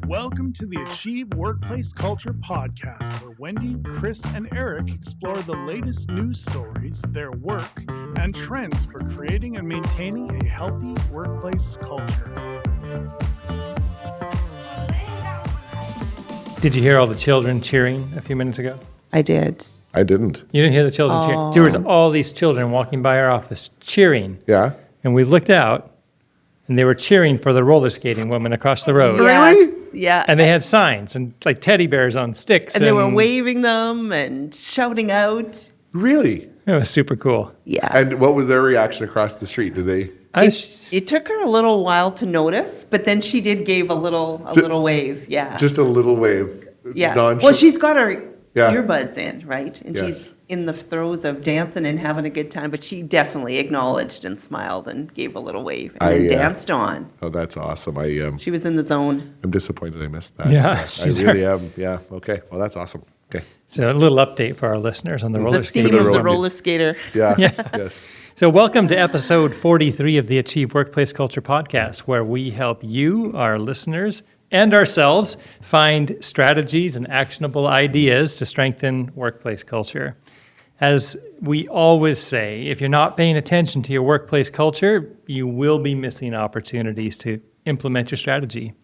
Welcome to the Achieve Workplace Culture podcast, where Wendy, Chris, and Eric explore the latest news stories, their work, and trends for creating and maintaining a healthy workplace culture. Did you hear all the children cheering a few minutes ago? I did. I didn't. You didn't hear the children cheering? There was all these children walking by our office cheering. Yeah. And we looked out, and they were cheering for the roller skating woman across the road. Yes, yeah. And they had signs and like teddy bears on sticks. And they were waving them and shouting out. Really? It was super cool. Yeah. And what was their reaction across the street? Did they? It took her a little while to notice, but then she did give a little wave. Yeah. Just a little wave. Yeah. Non- Well, she's got her Yeah. earbuds in, right? And Yes. she's in the throes of dancing and having a good time, but she definitely acknowledged and smiled and gave a little wave and then danced on. Oh, that's awesome. She was in the zone. I'm disappointed I missed that. Yeah, I really am. Yeah. Okay. Well, that's awesome. Okay. So a little update for our listeners on the roller The skating. theme of the roller- roller skater. Yeah. Yeah. Yes. So welcome to episode 43 of the Achieve Workplace Culture podcast, where we help you, our listeners, and ourselves find strategies and actionable ideas to strengthen workplace culture. As we always say, if you're not paying attention to your workplace culture, you will be missing opportunities to implement your strategy.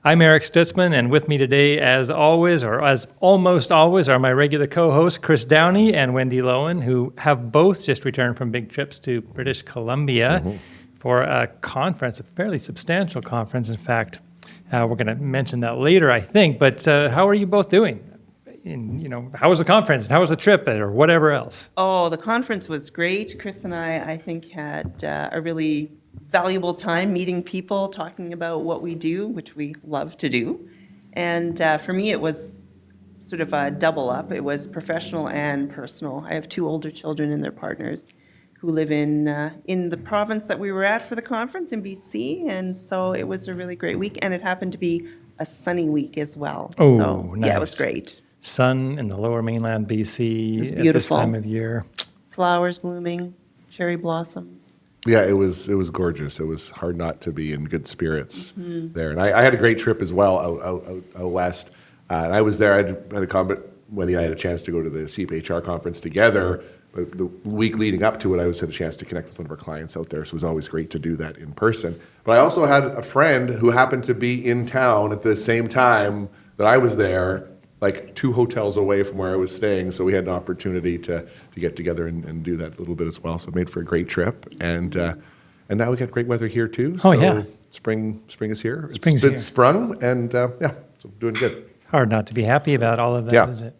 I'm Eric Stutzman, and with me today, as always, or as almost always, are my regular co-hosts, Chris Downey and Wendy Loewen, who have both just returned from big trips to British Columbia for a conference, a fairly substantial conference, in fact. We're going to mention that later, I think. But how are you both doing? How was the conference? How was the trip, or whatever else? Oh, the conference was great. Chris and I think, had a really valuable time meeting people, talking about what we do, which we love to do. And for me, it was sort of a double up. It was professional and personal. I have two older children and their partners who live in the province that we were at for the conference in BC, and so it was a really great week, and it happened to be a sunny week as well. Oh, so, nice. Yeah, it was great. Sun in the lower mainland BC was at this beautiful. time of year. Flowers blooming, cherry blossoms. Yeah, it was gorgeous. It was hard not to be in good spirits there. And I had a great trip as well out west. And I was there. I had a comment. Wendy and I had a chance to go to the CPHR conference together. But the week leading up to it, I always had a chance to connect with one of our clients out there. So it was always great to do that in person. But I also had a friend who happened to be in town at the same time that I was there, like 2 hotels away from where I was staying. So we had an opportunity to get together and do that a little bit as well. So it made for a great trip. And now we got great weather here too. So yeah. Spring is here. Spring's It's here. sprung, and so doing good. Hard not to be happy about all of that, is it?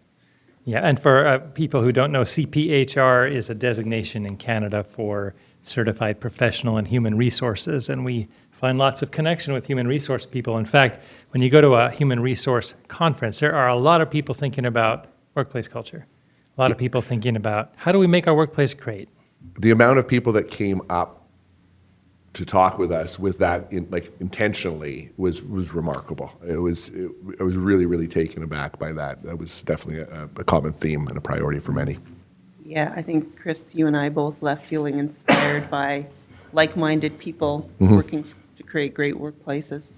Yeah, and for people who don't know, CPHR is a designation in Canada for Certified Professional in Human Resources, and we find lots of connection with human resource people. In fact, when you go to a human resource conference, there are a lot of people thinking about workplace culture, a lot of people thinking about how do we make our workplace great? The amount of people that came up to talk with us with that intentionally was remarkable. I was really, really taken aback by that. That was definitely a common theme and a priority for many. Yeah, I think, Chris, you and I both left feeling inspired by like-minded people working to create great workplaces.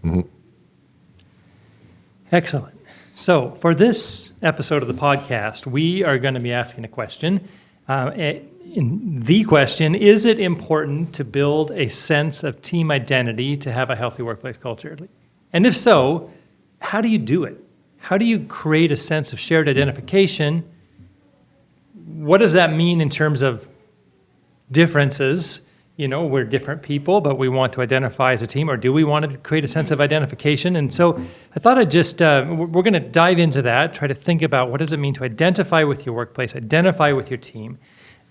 Excellent. So for this episode of the podcast, we are going to be asking a question. The question, is it important to build a sense of team identity to have a healthy workplace culture? And if so, how do you do it? How do you create a sense of shared identification? What does that mean in terms of differences? We're different people, but we want to identify as a team, or do we want to create a sense of identification? And so I thought I'd just, we're going to dive into that, try to think about what does it mean to identify with your workplace, identify with your team,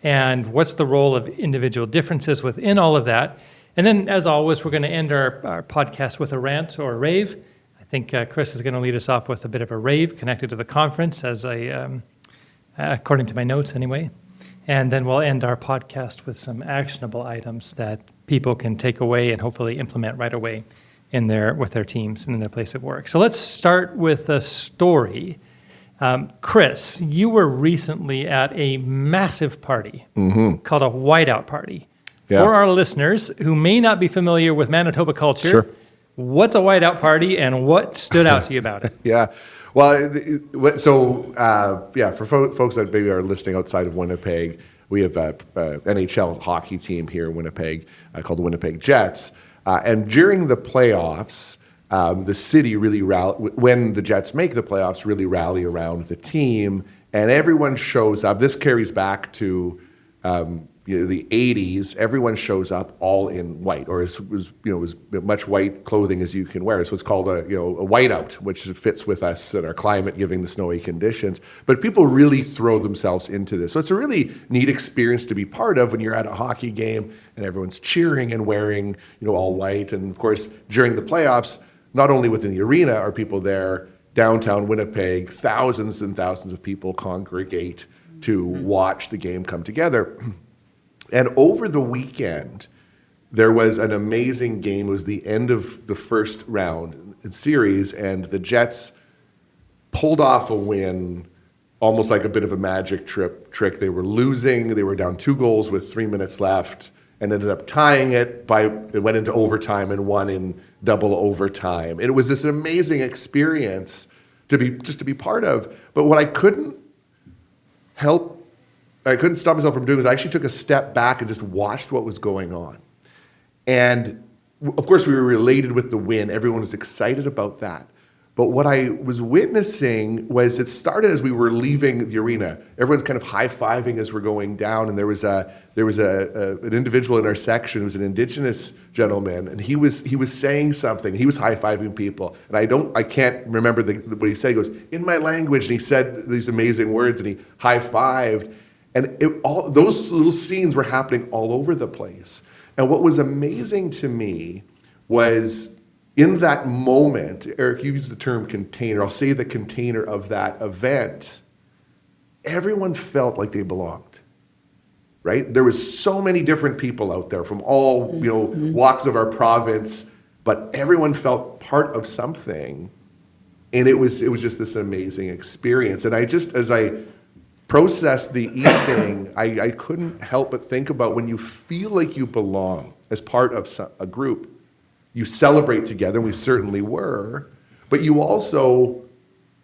and what's the role of individual differences within all of that. And then, as always, we're going to end our podcast with a rant or a rave. I think Chris is going to lead us off with a bit of a rave connected to the conference, according to my notes anyway. And then we'll end our podcast with some actionable items that people can take away and hopefully implement right away with their teams and in their place of work. So let's start with a story. Chris, you were recently at a massive party called a whiteout party. Yeah. For our listeners who may not be familiar with Manitoba culture, Sure. what's a whiteout party and what stood out to you about it? Yeah. Well, for folks that maybe are listening outside of Winnipeg, we have a NHL hockey team here in Winnipeg called the Winnipeg Jets. And during the playoffs, the city really when the Jets make the playoffs, really rally around the team, and everyone shows up. This carries back to the 80s. Everyone shows up all in white, or as much white clothing as you can wear. So it's called a whiteout, which fits with us and our climate, given the snowy conditions. But people really throw themselves into this. So it's a really neat experience to be part of when you're at a hockey game and everyone's cheering and wearing all white. And of course, during the playoffs, not only within the arena are people there, downtown Winnipeg, thousands and thousands of people congregate to watch the game come together. And over the weekend, there was an amazing game. It was the end of the first round series, and the Jets pulled off a win, almost like a bit of a magic trick. They were losing. They were down 2 goals with 3 minutes left, and ended up tying it. It went into overtime and won in double overtime. It was this amazing experience to be part of. But what I couldn't stop myself from doing was I actually took a step back and just watched what was going on. And of course, we were elated with the win. Everyone was excited about that. But what I was witnessing was it started as we were leaving the arena. Everyone's kind of high-fiving as we're going down, and there was an individual in our section who was an Indigenous gentleman, and he was saying something. He was high-fiving people, and I can't remember what he said. He goes, in my language, and he said these amazing words, and he high-fived, and all those little scenes were happening all over the place. And what was amazing to me was, in that moment, Eric, you used the term container. I'll say the container of that event. Everyone felt like they belonged, right? There was so many different people out there from all walks of our province, but everyone felt part of something, and it was just this amazing experience. And as I processed the evening, I couldn't help but think about when you feel like you belong as part of a group. You celebrate together, and we certainly were, but you also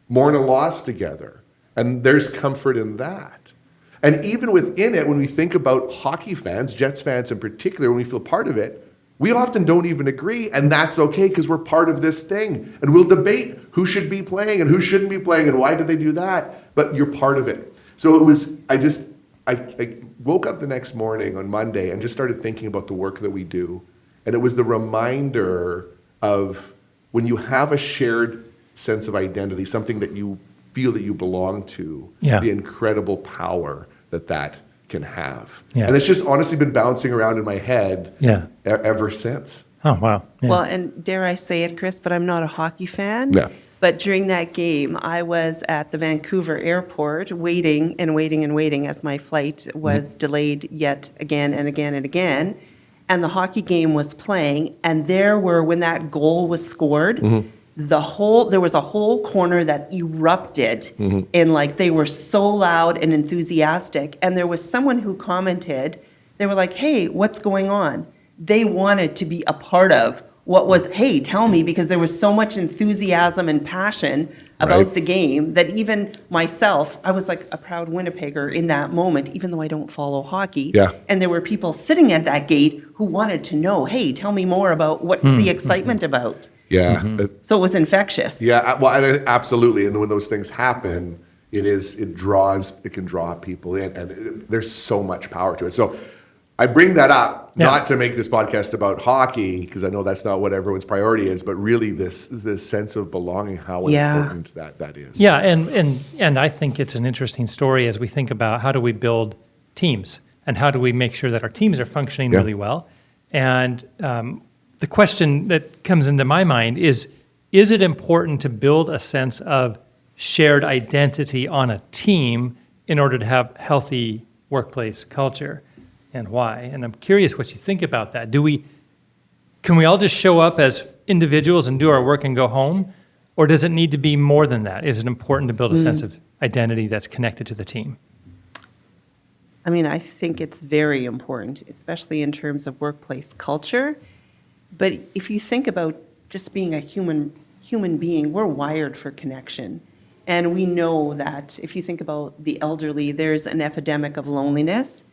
mourn a loss together, and there's comfort in that. And even within it, when we think about hockey fans, Jets fans in particular, when we feel part of it, we often don't even agree, and that's okay because we're part of this thing. And we'll debate who should be playing and who shouldn't be playing and why did they do that, but you're part of it. So it was, I woke up the next morning on Monday and just started thinking about the work that we do. And it was the reminder of when you have a shared sense of identity, something that you feel that you belong to, the incredible power that can have. Yeah. And it's just honestly been bouncing around in my head ever since. Oh, wow. Yeah. Well, and dare I say it, Chris, but I'm not a hockey fan. Yeah. But during that game, I was at the Vancouver airport waiting and waiting and waiting as my flight was delayed yet again and again and again. And the hockey game was playing, and when that goal was scored, there was a whole corner that erupted in, like, they were so loud and enthusiastic. And there was someone who commented, they were like, hey, what's going on? They wanted to be a part of what was, hey, tell me, because there was so much enthusiasm and passion about the game that even myself, I was like a proud Winnipegger in that moment, even though I don't follow hockey. Yeah. And there were people sitting at that gate who wanted to know, hey, tell me more about what's the excitement about. Yeah. So it was infectious. Yeah, well, absolutely. And when those things happen, it can draw people in, and there's so much power to it. So I bring that up, not to make this podcast about hockey, because I know that's not what everyone's priority is, but really this sense of belonging, how important that is. Yeah, and I think it's an interesting story as we think about how do we build teams, and how do we make sure that our teams are functioning really well. And the question that comes into my mind is it important to build a sense of shared identity on a team in order to have healthy workplace culture? And why? And I'm curious what you think about that. Can we all just show up as individuals and do our work and go home? Or does it need to be more than that? Is it important to build a sense of identity that's connected to the team? I mean, I think it's very important, especially in terms of workplace culture. But if you think about just being a human being, we're wired for connection. And we know that if you think about the elderly, there's an epidemic of loneliness.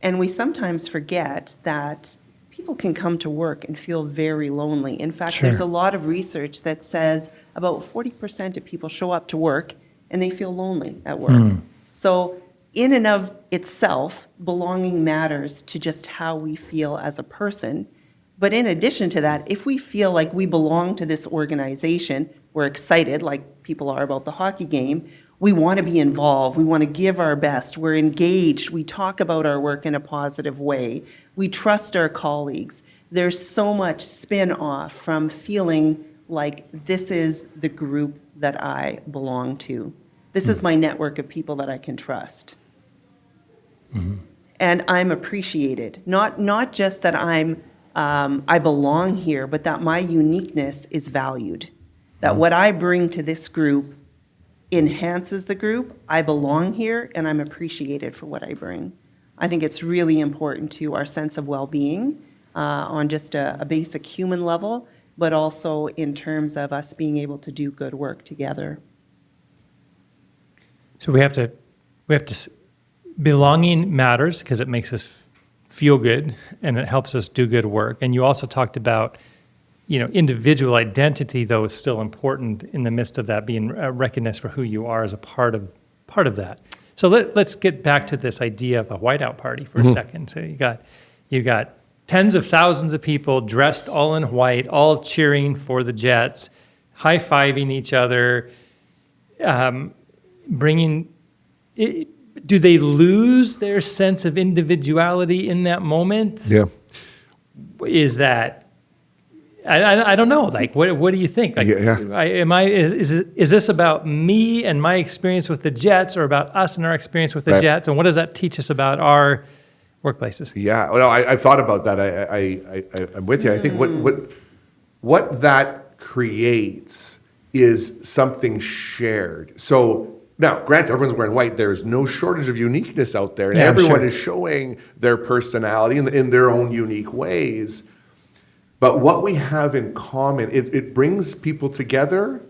And we sometimes forget that people can come to work and feel very lonely. In fact, there's a lot of research that says about 40% of people show up to work and they feel lonely at work. So in and of itself, belonging matters to just how we feel as a person. But in addition to that, if we feel like we belong to this organization, we're excited, like people are about the hockey game, we want to be involved, we want to give our best, we're engaged, we talk about our work in a positive way, we trust our colleagues. There's so much spin-off from feeling like this is the group that I belong to. This is my network of people that I can trust. And I'm appreciated. Not just that I belong here, but that my uniqueness is valued. That what I bring to this group enhances the group. I belong here, and I'm appreciated for what I bring. I think it's really important to our sense of well-being on just a basic human level, but also in terms of us being able to do good work together. So we have to belonging matters because it makes us feel good and it helps us do good work. And you also talked about, individual identity, though, is still important in the midst of that, being recognized for who you are as a part of that. So let's get back to this idea of a whiteout party for a second. So you got tens of thousands of people dressed all in white, all cheering for the Jets, high-fiving each other, do they lose their sense of individuality in that moment? Yeah. Is that, I don't know, like, what do you think? Like, is this about me and my experience with the Jets, or about us and our experience with the Jets? And what does that teach us about our workplaces? Yeah, well, I've thought about that. I'm with you. I think what that creates is something shared. So now, granted, everyone's wearing white. There's no shortage of uniqueness out there, and everyone is showing their personality in their own unique ways. But what we have in common, it brings people together.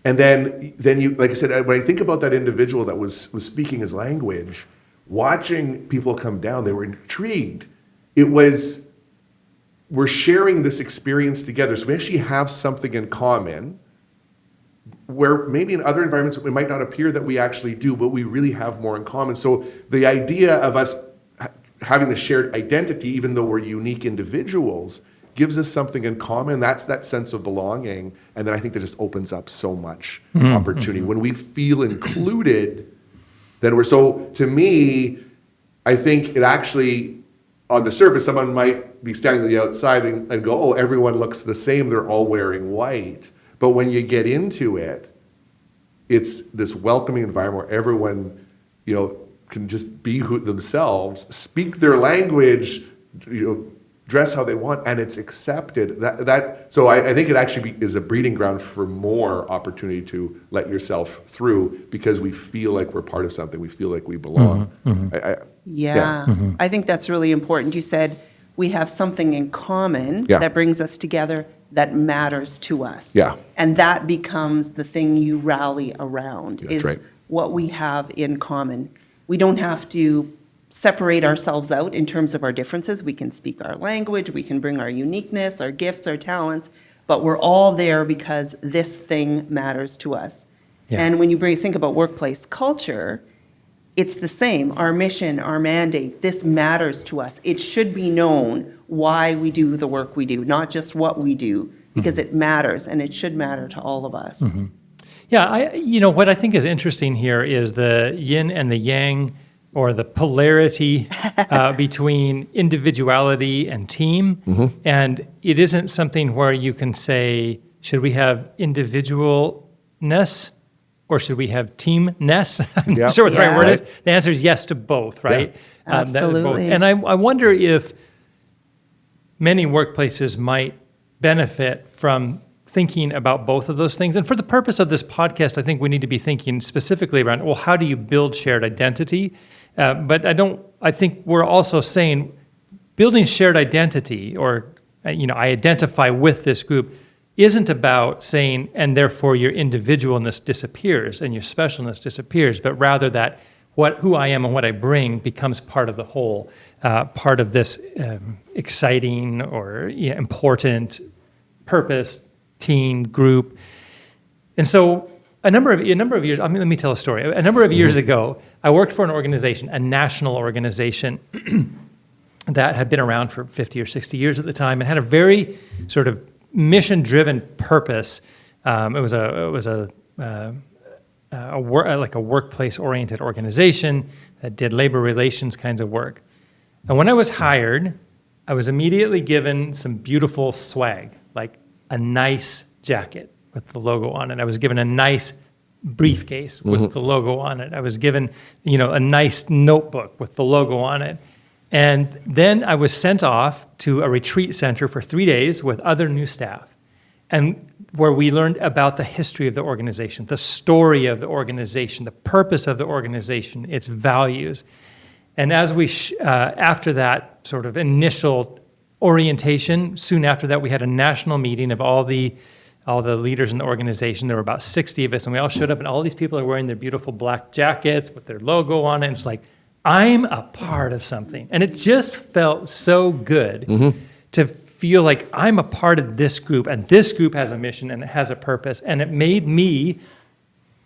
And then you, like I said, when I think about that individual that was speaking his language, watching people come down, they were intrigued. We're sharing this experience together. So we actually have something in common, where maybe in other environments it might not appear that we actually do, but we really have more in common. So the idea of us having the shared identity, even though we're unique individuals, gives us something in common. That's that sense of belonging. And then I think that just opens up so much opportunity. When we feel included, then to me, I think it actually, on the surface, someone might be standing on the outside and go, oh, everyone looks the same. They're all wearing white. But when you get into it, it's this welcoming environment where everyone, can just be themselves, speak their language, dress how they want, and it's accepted. So I think it actually is a breeding ground for more opportunity to let yourself through, because we feel like we're part of something. We feel like we belong. I think that's really important. You said we have something in common that brings us together, that matters to us. Yeah. And that becomes the thing you rally around, That's right. What we have in common. We don't have to separate ourselves out in terms of our differences. We can speak our language, we can bring our uniqueness, our gifts, our talents, but we're all there because this thing matters to us. Yeah. And when you think about workplace culture, it's the same. Our mission, our mandate, this matters to us. It should be known why we do the work we do, not just what we do, because it matters, and it should matter to all of us. Yeah, what I think is interesting here is the yin and the yang, or the polarity between individuality and team. And it isn't something where you can say, should we have individualness or should we have teamness? I'm not sure what the right word is. The answer is yes to both, right? Yeah, absolutely. And I wonder if many workplaces might benefit from thinking about both of those things. And for the purpose of this podcast, I think we need to be thinking specifically around, well, how do you build shared identity? But I think we're also saying building shared identity, or, I identify with this group, isn't about saying, and therefore your individualness disappears and your specialness disappears, but rather that who I am and what I bring becomes part of the whole, part of this exciting or important purpose, team, group. And so a number of years, let me tell a story. A number of years ago, I worked for an organization, a national organization that had been around for 50 or 60 years at the time and had a very sort of mission-driven purpose. It was like a workplace-oriented organization that did labor relations kinds of work. And when I was hired, I was immediately given some beautiful swag, like a nice jacket with the logo on it. I was given a nice briefcase with the logo on it. I was given, a nice notebook with the logo on it. And then I was sent off to a retreat center for 3 days with other new staff, and where we learned about the history of the organization, the story of the organization, the purpose of the organization, its values. And as we, after that sort of initial orientation, soon after that, we had a national meeting of all the leaders in the organization. There were about 60 of us, and we all showed up, and all these people are wearing their beautiful black jackets with their logo on it. And it's like, I'm a part of something. And it just felt so good to feel like I'm a part of this group, and this group has a mission and it has a purpose. And it made me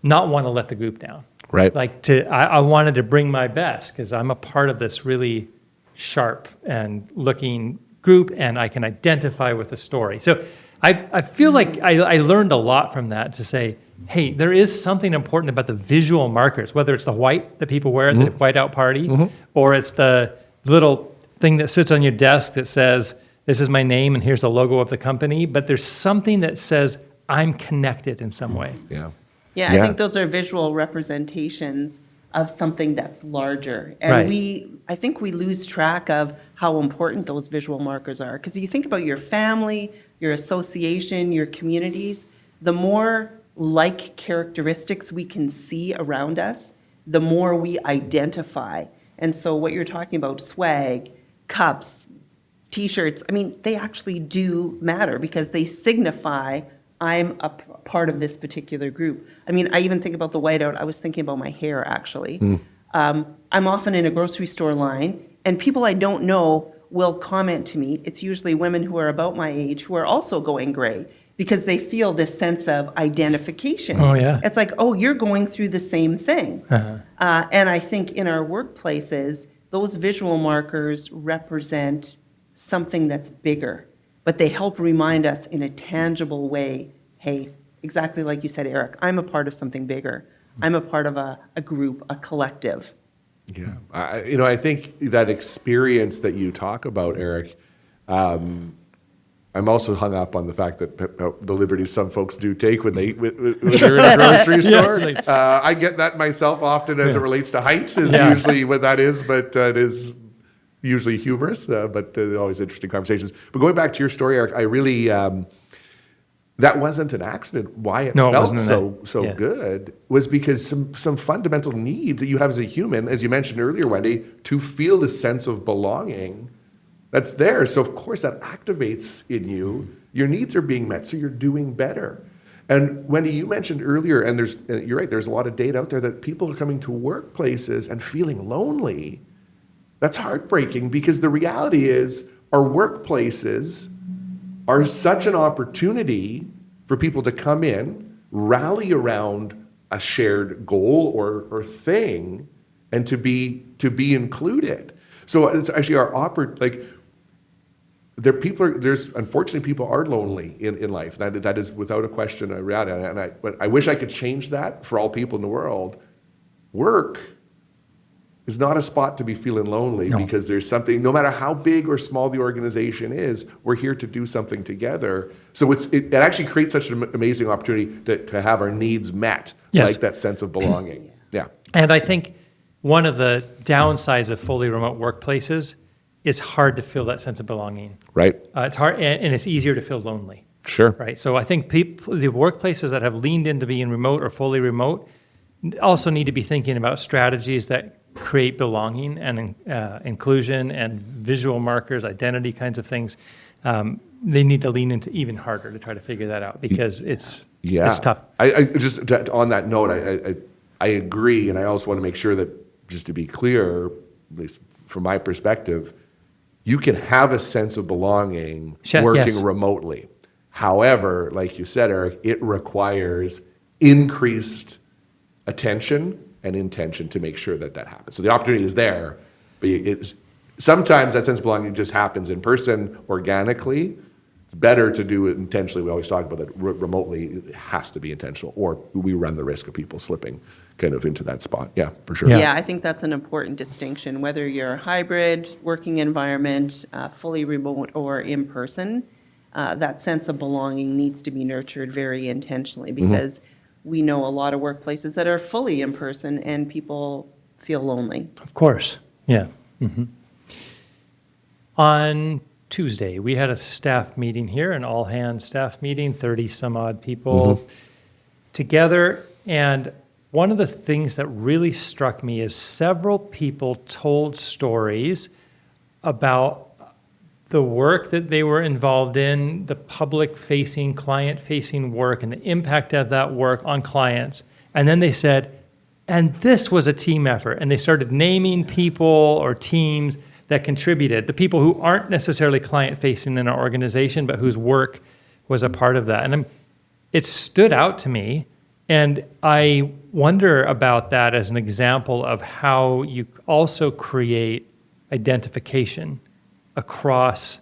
not want to let the group down. Right. Like I wanted to bring my best because I'm a part of this really sharp and looking group, and I can identify with the story. So I feel like I learned a lot from that to say, hey, there is something important about the visual markers, whether it's the white that people wear at the whiteout party, or it's the little thing that sits on your desk that says, this is my name and here's the logo of the company. But there's something that says, I'm connected in some way. Yeah. Yeah, I think those are visual representations of something that's larger. And I think we lose track of how important those visual markers are. Because you think about your family, your association, your communities, the more like characteristics we can see around us, the more we identify. And so what you're talking about, swag, cups, T-shirts, I mean, they actually do matter because they signify I'm a part of this particular group. I mean, I even think about the whiteout. I was thinking about my hair, actually. I'm often in a grocery store line, and people I don't know will comment to me. It's usually women who are about my age who are also going gray because they feel this sense of identification. Oh, yeah. It's like, oh, you're going through the same thing. And I think in our workplaces, those visual markers represent something that's bigger, but they help remind us in a tangible way, hey, exactly like you said, Eric, I'm a part of something bigger. I'm a part of a group, a collective. Yeah. I think that experience that you talk about, Eric, I'm also hung up on the fact that the liberties some folks do take when they're in a grocery store. I get that myself often as it relates to height is usually what that is, but it is usually humorous, but always interesting conversations. But going back to your story, Eric, I really, that wasn't an accident. Why it felt so good was because some fundamental needs that you have as a human, as you mentioned earlier, Wendy, to feel the sense of belonging that's there. So of course that activates in you. Your needs are being met, so you're doing better. And Wendy, you mentioned earlier, and you're right, there's a lot of data out there that people are coming to workplaces and feeling lonely. That's heartbreaking because the reality is our workplaces are such an opportunity for people to come in, rally around a shared goal or thing, and to be included. So it's actually there's unfortunately people are lonely in life. That is without a question a reality. But I wish I could change that for all people in the world. Work is not a spot to be feeling lonely because there's something, no matter how big or small the organization is, we're here to do something together. So it actually creates such an amazing opportunity to have our needs met, like that sense of belonging. Yeah. And I think one of the downsides of fully remote workplaces is hard to feel that sense of belonging. Right. It's hard, and it's easier to feel lonely. Sure. Right. So I think the workplaces that have leaned into being remote or fully remote also need to be thinking about strategies that create belonging and inclusion and visual markers, identity kinds of things. they need to lean into even harder to try to figure that out because it's tough. I just on that note, I agree, and I also want to make sure that, just to be clear, at least from my perspective, you can have a sense of belonging working remotely. However, like you said, Eric, it requires increased attention and intention to make sure that that happens. So the opportunity is there, but sometimes that sense of belonging just happens in person organically. It's better to do it intentionally. We always talk about that remotely. It has to be intentional, or we run the risk of people slipping kind of into that spot. Yeah, for sure. Yeah, I think that's an important distinction, whether you're a hybrid working environment, fully remote or in person. That sense of belonging needs to be nurtured very intentionally because we know a lot of workplaces that are fully in person and people feel lonely. Of course, yeah. On Tuesday, we had a staff meeting here, an all-hands staff meeting, 30 some odd people together. And one of the things that really struck me is several people told stories about the work that they were involved in, the public-facing, client-facing work, and the impact of that work on clients. And then they said, and this was a team effort. And they started naming people or teams that contributed, the people who aren't necessarily client-facing in our organization, but whose work was a part of that. And it stood out to me, and I wonder about that as an example of how you also create identification across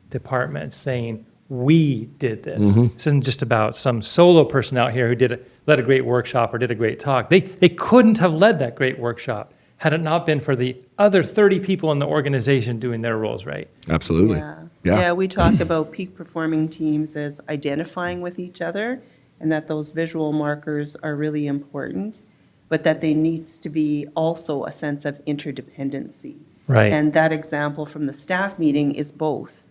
departments, saying, we did this. This isn't just about some solo person out here who led a great workshop or did a great talk. They couldn't have led that great workshop had it not been for the other 30 people in the organization doing their roles right. Absolutely. Yeah, we talk about peak performing teams as identifying with each other and that those visual markers are really important, but that there needs to be also a sense of interdependency. Right. And that example from the staff meeting is both,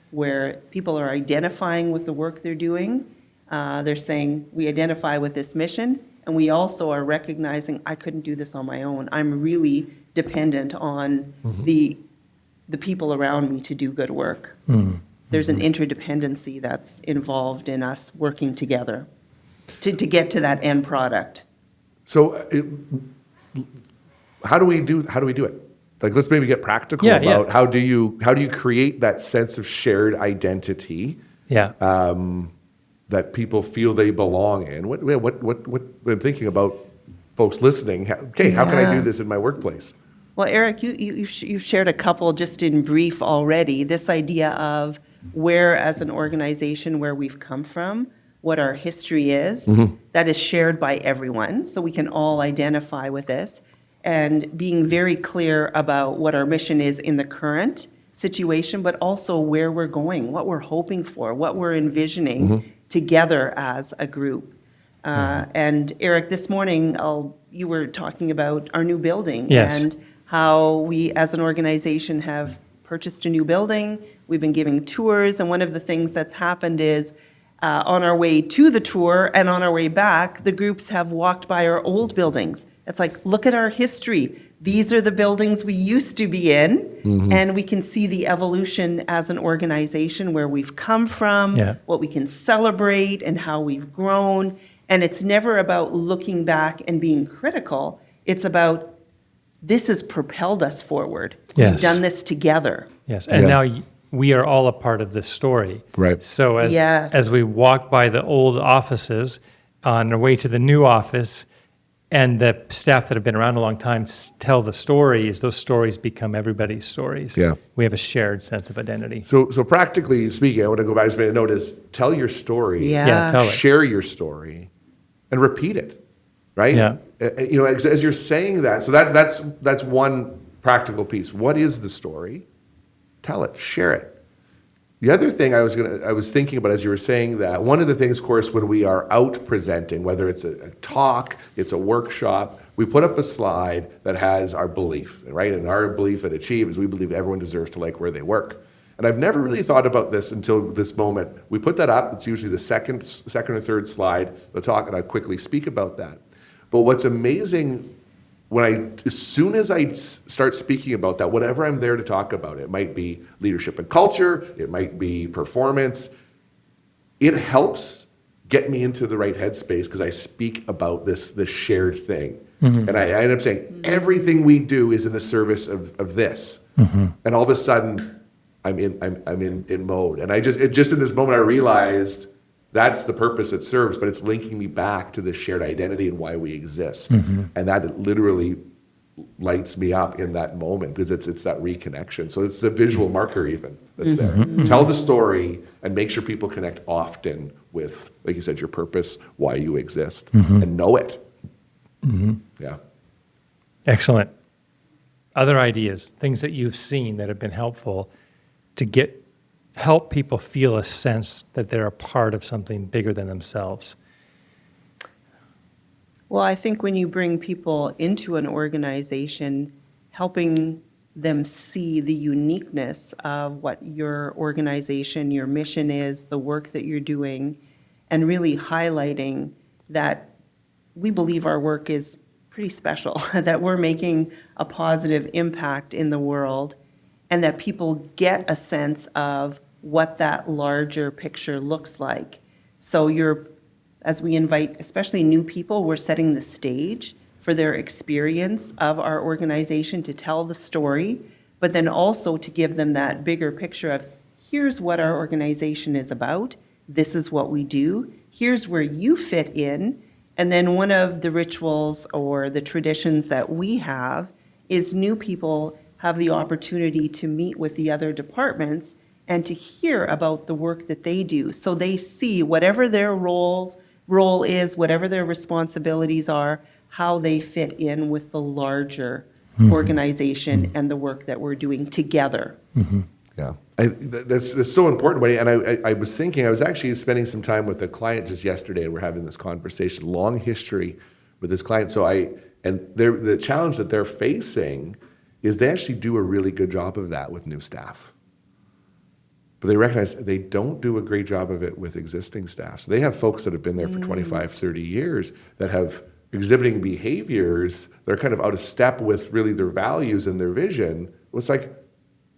where people are identifying with the work they're doing. They're saying, we identify with this mission, and we also are recognizing I couldn't do this on my own. I'm really dependent on the people around me to do good work. There's an interdependency that's involved in us working together to get to that end product. So how do we do it? Like, let's maybe get practical about how do you create that sense of shared identity that people feel they belong in. What I'm thinking about folks listening. Okay, how can I do this in my workplace? Well, Eric, you've shared a couple just in brief already. This idea of where, as an organization, where we've come from, what our history is, that is shared by everyone, so we can all identify with this, and being very clear about what our mission is in the current situation, but also where we're going, what we're hoping for, what we're envisioning together as a group. And Eric, this morning, you were talking about our new building and how we as an organization have purchased a new building. We've been giving tours, and one of the things that's happened is on our way to the tour and on our way back, the groups have walked by our old buildings. It's like, look at our history. These are the buildings we used to be in, and we can see the evolution as an organization, where we've come from, what we can celebrate, and how we've grown. And it's never about looking back and being critical. It's about, this has propelled us forward. We've done this together. Yes, and now we are all a part of this story. Right. So as we walk by the old offices on our way to the new office, and the staff that have been around a long time tell the stories, those stories become everybody's stories. Yeah. We have a shared sense of identity. So practically speaking, I want to go back, just made a note, is tell your story, tell it. Share your story, and repeat it, right? Yeah. As you're saying that, so that's one practical piece. What is the story? Tell it, share it. The other thing I was thinking about as you were saying that, one of the things, of course, when we are out presenting, whether it's a talk, it's a workshop, we put up a slide that has our belief, right? And our belief at Achieve is we believe everyone deserves to like where they work. And I've never really thought about this until this moment. We put that up. It's usually the second or third slide, the talk, and I quickly speak about that. But what's amazing as soon as I start speaking about that, whatever I'm there to talk about, it might be leadership and culture, it might be performance, it helps get me into the right headspace because I speak about this shared thing. And I end up saying, everything we do is in the service of this. And all of a sudden, I'm in mode. And just in this moment, I realized that's the purpose it serves, but it's linking me back to the shared identity and why we exist. And that literally lights me up in that moment because it's that reconnection. So it's the visual marker even that's there. Tell the story and make sure people connect often with, like you said, your purpose, why you exist, and know it. Yeah. Excellent. Other ideas, things that you've seen that have been helpful to help people feel a sense that they're a part of something bigger than themselves. Well, I think when you bring people into an organization, helping them see the uniqueness of what your organization, your mission is, the work that you're doing, and really highlighting that we believe our work is pretty special, that we're making a positive impact in the world, and that people get a sense of what that larger picture looks like. So as we invite, especially new people, we're setting the stage for their experience of our organization to tell the story, but then also to give them that bigger picture of, here's what our organization is about, this is what we do, here's where you fit in. And then one of the rituals or the traditions that we have is new people have the opportunity to meet with the other departments and to hear about the work that they do. So they see whatever their role is, whatever their responsibilities are, how they fit in with the larger organization and the work that we're doing together. Yeah, that's so important, Wendy. And I was thinking, I was actually spending some time with a client just yesterday, and we're having this conversation, long history with this client. The challenge that they're facing is they actually do a really good job of that with new staff. But they recognize they don't do a great job of it with existing staff. So they have folks that have been there for 25, 30 years that have exhibiting behaviors that are kind of out of step with really their values and their vision. It's like,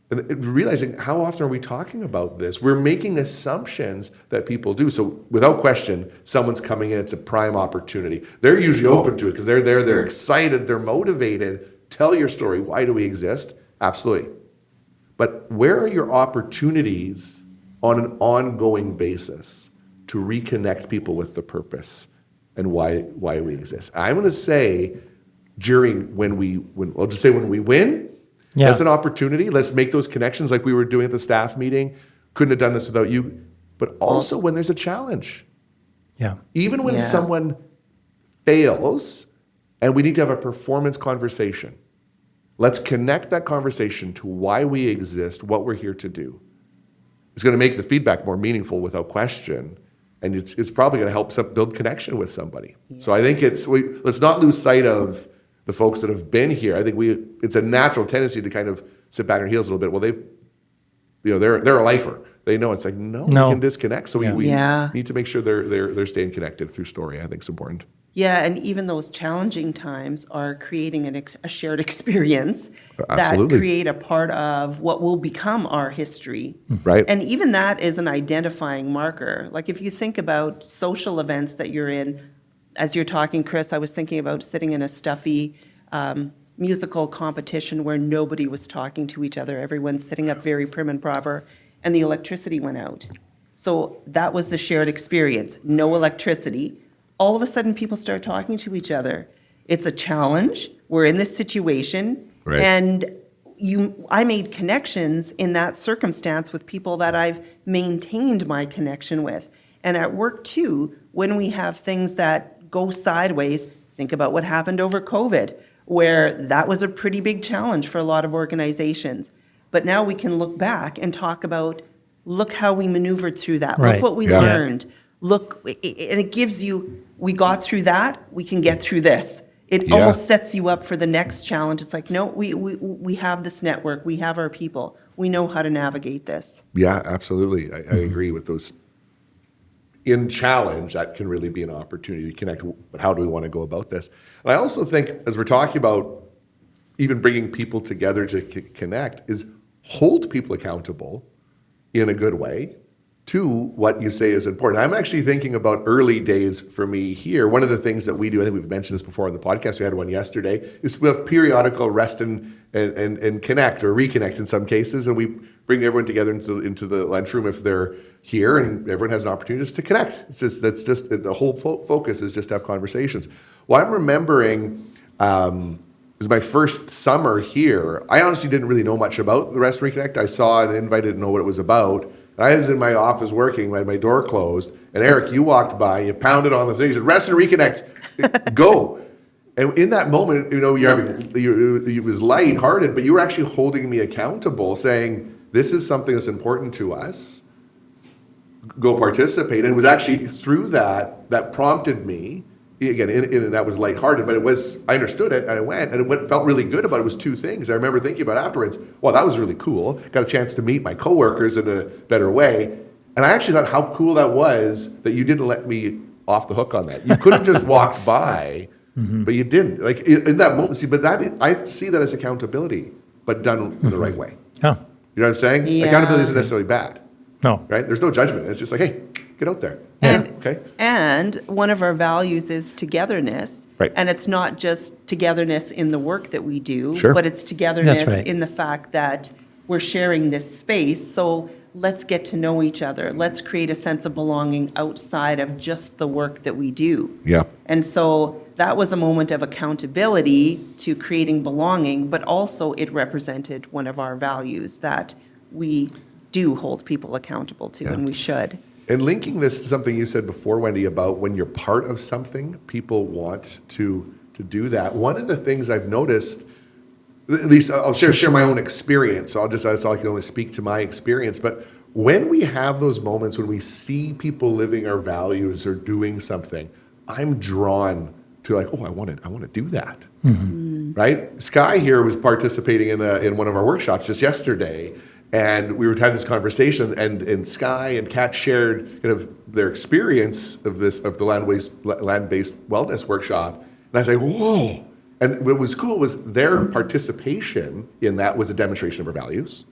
and realizing how often are we talking about this? We're making assumptions that people do. So without question, someone's coming in, it's a prime opportunity. They're usually open to it because they're there, they're excited, they're motivated. Tell your story. Why do we exist? Absolutely. But where are your opportunities on an ongoing basis to reconnect people with the purpose and why we exist? I'm going to say when we win, that's an opportunity. Let's make those connections like we were doing at the staff meeting. Couldn't have done this without you. But also when there's a challenge. Yeah. Even when someone fails and we need to have a performance conversation, let's connect that conversation to why we exist, what we're here to do. It's going to make the feedback more meaningful without question. And it's probably going to help build connection with somebody. Yeah. So I think let's not lose sight of the folks that have been here. I think it's a natural tendency to kind of sit back on our heels a little bit. Well, they're a lifer. They know it's like, no, we can disconnect. So we need to make sure they're staying connected through story. I think it's important. Yeah, and even those challenging times are creating a shared experience Absolutely. That create a part of what will become our history. Right. And even that is an identifying marker. Like if you think about social events that you're in, as you're talking, Chris, I was thinking about sitting in a stuffy musical competition where nobody was talking to each other. Everyone's sitting up very prim and proper, and the electricity went out. So that was the shared experience, no electricity. All of a sudden, people start talking to each other. It's a challenge. We're in this situation. Right. And I made connections in that circumstance with people that I've maintained my connection with. And at work, too, when we have things that go sideways, think about what happened over COVID, where that was a pretty big challenge for a lot of organizations. But now we can look back and talk about, look how we maneuvered through that. Right. Look what we learned. Look, and it gives you, we got through that, we can get through this. It almost sets you up for the next challenge. It's like, no, we have this network, we have our people, we know how to navigate this. Yeah, absolutely. I agree with those. in challenge, that can really be an opportunity to connect. How do we want to go about this? And I also think, as we're talking about even bringing people together to connect, is hold people accountable in a good way to what you say is important. I'm actually thinking about early days for me here. One of the things that we do, I think we've mentioned this before on the podcast, we had one yesterday, is we have periodical rest and connect or reconnect in some cases, and we bring everyone together into the lunchroom if they're here, and everyone has an opportunity just to connect. That's just the whole focus is just to have conversations. Well, I'm remembering it was my first summer here. I honestly didn't really know much about the Rest and Reconnect. I saw an invite, didn't know what it was about. And I was in my office working, I had my door closed, and Eric, you walked by, you pounded on the thing, you said, Rest and Reconnect, go. And in that moment, it was lighthearted, but you were actually holding me accountable, saying, this is something that's important to us. Go participate. And it was actually through that prompted me, again, and that was lighthearted, but I understood it, and I went, and what felt really good about it was two things. I remember thinking about afterwards, well, that was really cool. Got a chance to meet my coworkers in a better way. And I actually thought how cool that was that you didn't let me off the hook on that. You could have just walked by, but you didn't. Like in that moment, I see that as accountability, but done in the right way. Oh. You know what I'm saying? Yeah. Accountability isn't necessarily bad. No. Right? There's no judgment. It's just like, hey, get out there. And, Yeah, okay. and one of our values is togetherness. Right. And it's not just togetherness in the work that we do, Sure. but it's togetherness That's right. in the fact that we're sharing this space. So let's get to know each other. Let's create a sense of belonging outside of just the work that we do. Yeah. And so that was a moment of accountability to creating belonging, but also it represented one of our values that we do hold people accountable to, and we should. And linking this to something you said before, Wendy, about when you're part of something, people want to do that. One of the things I've noticed, at least I'll share my own experience. I can only speak to my experience. But when we have those moments when we see people living our values or doing something, I'm drawn to like, oh, I want to do that. Mm-hmm. Right? Sky here was participating in one of our workshops just yesterday. And we were having this conversation, and Sky and Kat shared kind of their experience of the land-based wellness workshop. And I say, whoa! And what was cool was their participation in that was a demonstration of our values,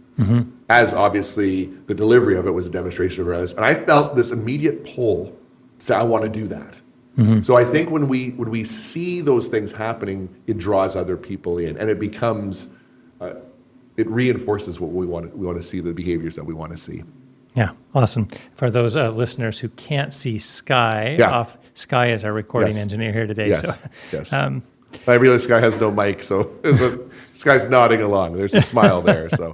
as obviously the delivery of it was a demonstration of our values. And I felt this immediate pull to say, I want to do that. So I think when we see those things happening, it draws other people in, and it becomes. It reinforces what we want to see, the behaviors that we want to see. Yeah, awesome. For those listeners who can't see Sky, Sky is our recording engineer here today. Yes, so, yes. I realize Sky has no mic, so Sky's nodding along. There's a smile there. So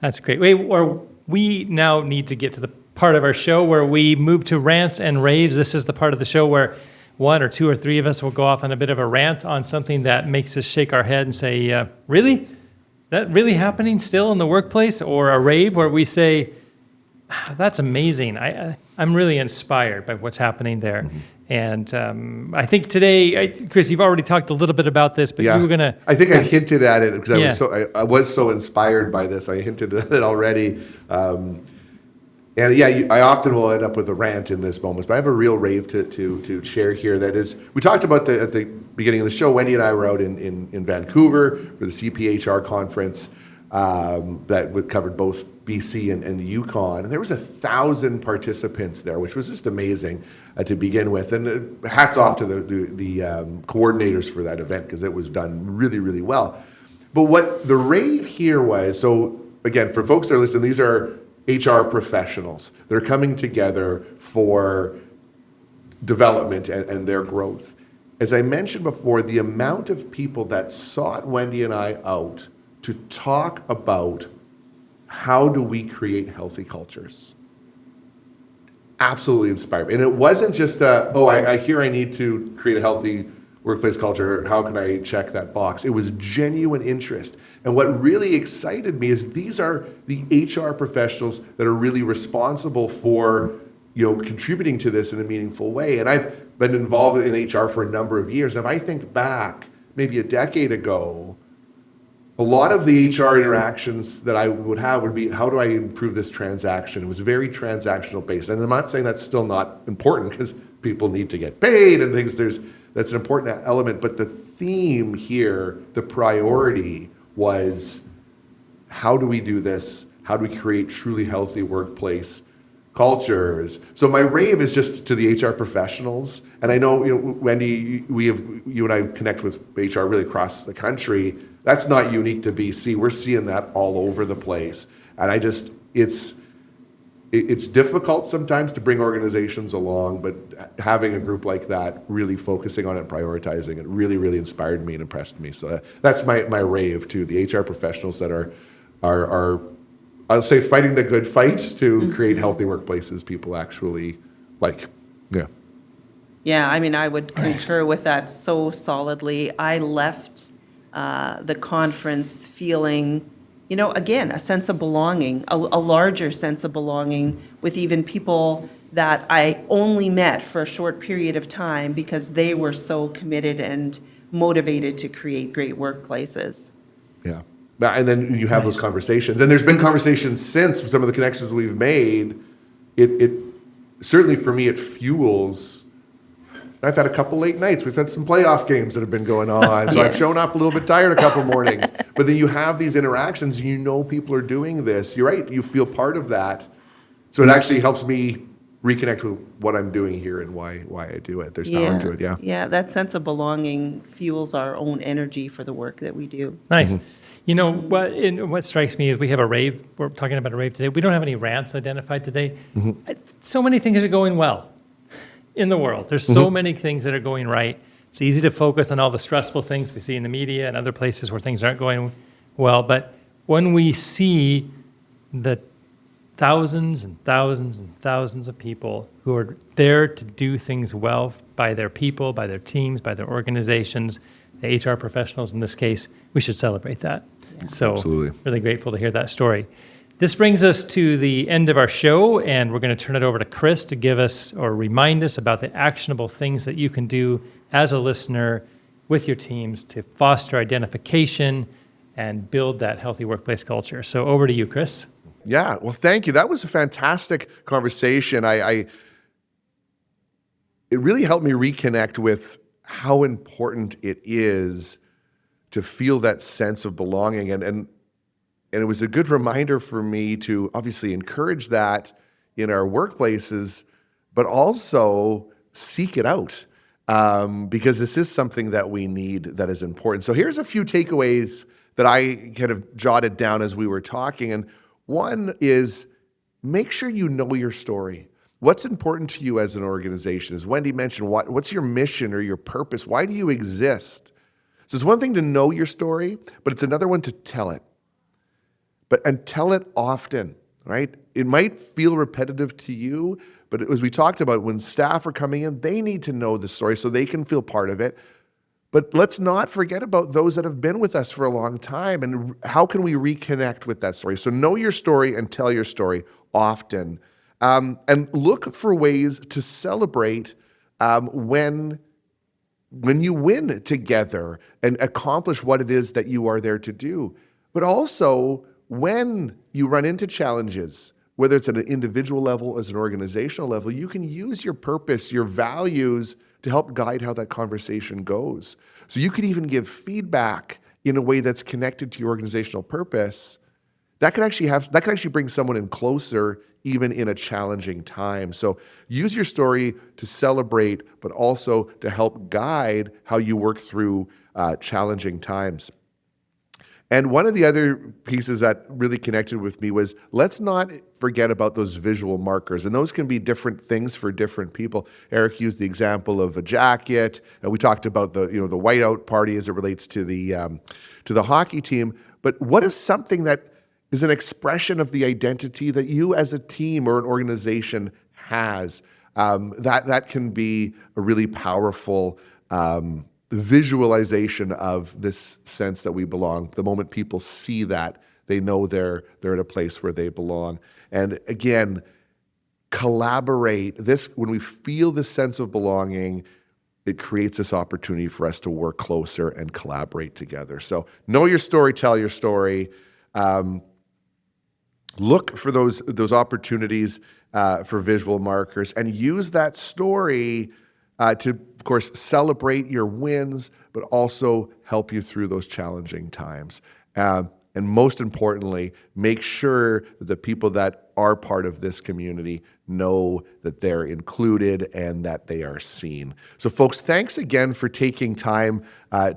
that's great. We now need to get to the part of our show where we move to rants and raves. This is the part of the show where one or two or three of us will go off on a bit of a rant on something that makes us shake our head and say, really? That really happening still in the workplace? Or a rave where we say, that's amazing. I'm really inspired by what's happening there. Mm-hmm. And I think today, Chris, you've already talked a little bit about this, but you were going to... I think I hinted at it because I was so inspired by this. I hinted at it already. I often will end up with a rant in this moment, but I have a real rave to share here. That is, we talked about at the beginning of the show, Wendy and I were out in Vancouver for the CPHR conference that covered both BC and the Yukon. And there was 1,000 participants there, which was just amazing to begin with. And hats off to the coordinators for that event because it was done really, really well. But what the rave here was, so again, for folks that are listening, these are HR professionals. They're coming together for development and their growth. As I mentioned before, the amount of people that sought Wendy and I out to talk about how do we create healthy cultures. Absolutely inspired. And it wasn't just I hear I need to create a healthy workplace culture. How can I check that box? It was genuine interest. And what really excited me is these are the HR professionals that are really responsible for, contributing to this in a meaningful way. And I've been involved in HR for a number of years. And if I think back maybe a decade ago, a lot of the HR interactions that I would have would be, how do I improve this transaction? It was very transactional based. And I'm not saying that's still not important, because people need to get paid and things. That's an important element. But the theme here, the priority was, how do we do this? How do we create truly healthy workplace cultures? So my rave is just to the HR professionals. And I know, Wendy, you and I connect with HR really across the country. That's not unique to BC. We're seeing that all over the place. And it's difficult sometimes to bring organizations along, but having a group like that, really focusing on it and prioritizing it, really, really inspired me and impressed me. So that's my rave too. The HR professionals that are I'll say, fighting the good fight to create healthy workplaces people actually like. Yeah. Yeah, I mean, I would concur with that so solidly. I left the conference feeling, again, a sense of belonging, a larger sense of belonging with even people that I only met for a short period of time because they were so committed and motivated to create great workplaces. Yeah. And then you have those conversations. And there's been conversations since with some of the connections we've made. It certainly, for me, it fuels. I've had a couple late nights. We've had some playoff games that have been going on. So I've shown up a little bit tired a couple mornings. But then you have these interactions and people are doing this. You're right. You feel part of that. So it actually helps me reconnect with what I'm doing here and why I do it. There's power to it. Yeah. Yeah, that sense of belonging fuels our own energy for the work that we do. Nice. What strikes me is we have a rave. We're talking about a rave today. We don't have any rants identified today. So many things are going well in the world. There's so many things that are going right. It's easy to focus on all the stressful things we see in the media and other places where things aren't going well. But when we see the thousands and thousands and thousands of people who are there to do things well by their people, by their teams, by their organizations, the HR professionals in this case, we should celebrate that. Yeah. So absolutely. Really grateful to hear that story. This brings us to the end of our show, and we're going to turn it over to Chris to give us or remind us about the actionable things that you can do as a listener with your teams to foster identification and build that healthy workplace culture. So over to you, Chris. Yeah, well, thank you. That was a fantastic conversation. It really helped me reconnect with how important it is to feel that sense of belonging. And it was a good reminder for me to obviously encourage that in our workplaces, but also seek it out because this is something that we need that is important. So here's a few takeaways that I kind of jotted down as we were talking. And one is, make sure you know your story. What's important to you as an organization? As Wendy mentioned, what's your mission or your purpose? Why do you exist? So it's one thing to know your story, but it's another one to tell it. And tell it often, right? It might feel repetitive to you, but as we talked about, when staff are coming in, they need to know the story so they can feel part of it. But let's not forget about those that have been with us for a long time, and how can we reconnect with that story? So know your story and tell your story often. And look for ways to celebrate when you win together and accomplish what it is that you are there to do. But also, when you run into challenges, whether it's at an individual level or as an organizational level, you can use your purpose, your values to help guide how that conversation goes. So you could even give feedback in a way that's connected to your organizational purpose. That can actually bring someone in closer, even in a challenging time. So use your story to celebrate, but also to help guide how you work through challenging times. And one of the other pieces that really connected with me was, let's not forget about those visual markers. And those can be different things for different people. Eric used the example of a jacket, and we talked about the whiteout party as it relates to the hockey team. But what is something that is an expression of the identity that you as a team or an organization has? That can be a really powerful visualization of this sense that we belong. The moment people see that, they know they're at a place where they belong. And again, collaborate. When we feel this sense of belonging, it creates this opportunity for us to work closer and collaborate together. So know your story, tell your story. Look for those opportunities for visual markers, and use that story to, of course, celebrate your wins, but also help you through those challenging times. And most importantly, make sure that the people that are part of this community know that they're included and that they are seen. So folks, thanks again for taking time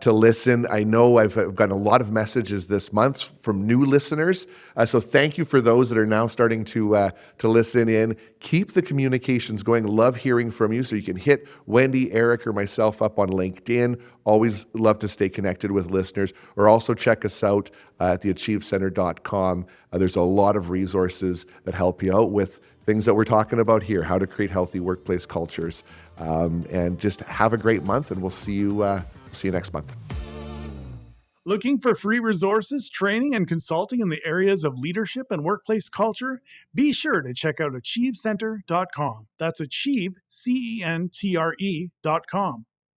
to listen. I know I've gotten a lot of messages this month from new listeners. So thank you for those that are now starting to listen in. Keep the communications going. Love hearing from you. So you can hit Wendy, Eric, or myself up on LinkedIn. Always love to stay connected with listeners. Or also check us out at theachievecenter.com. There's a lot of resources that help you out with things that we're talking about here, how to create healthy workplace cultures. And just have a great month, and we'll see you next month. Looking for free resources, training, and consulting in the areas of leadership and workplace culture? Be sure to check out achievecenter.com. That's achieve, CENTRE.com.